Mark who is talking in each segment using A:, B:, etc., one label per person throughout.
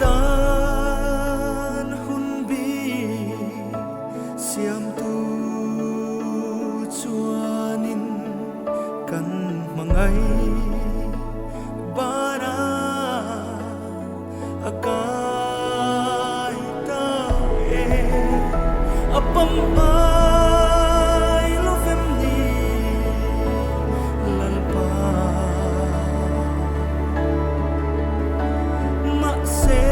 A: tan hun bi siam tu chuanin kan mangai bara akai ta e apam pai lo fem ni lan pa ma se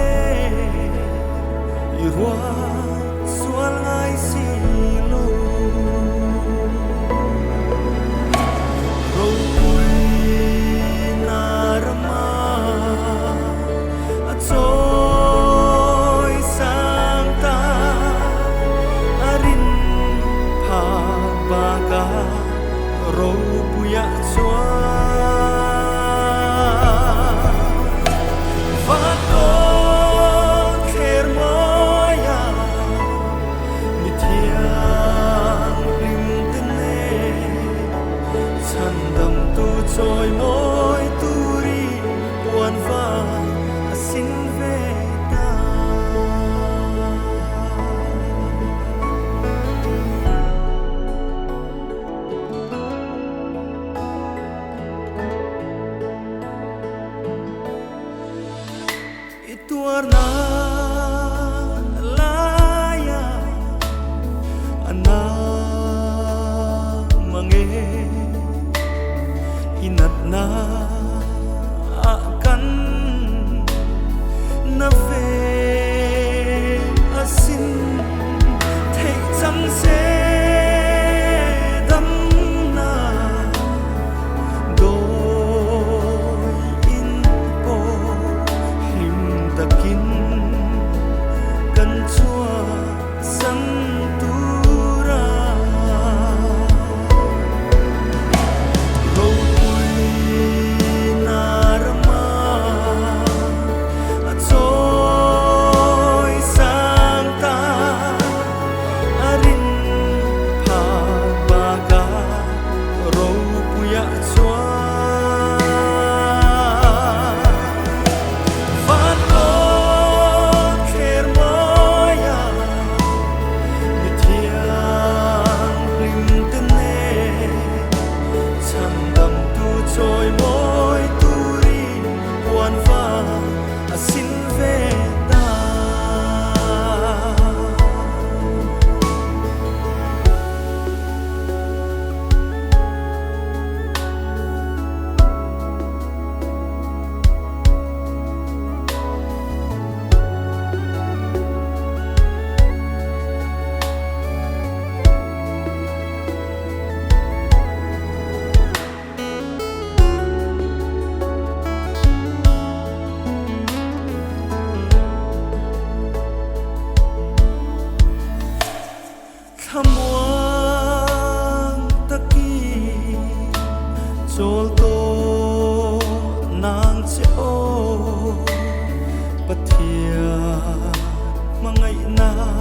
A: irwa sual ngai si lo ro pui na rama a choi sang ta arin pha ba ka ro puya chua rồi mỗi turi buồn vã xin về ta itu warna laya anak mange inat na akan na ve asin thei chang se dam na doi in po him takin kan chua sang rồi mỗi turi buồn vã xin về ta Thamuang taki chol to nang cheo pathia mangai na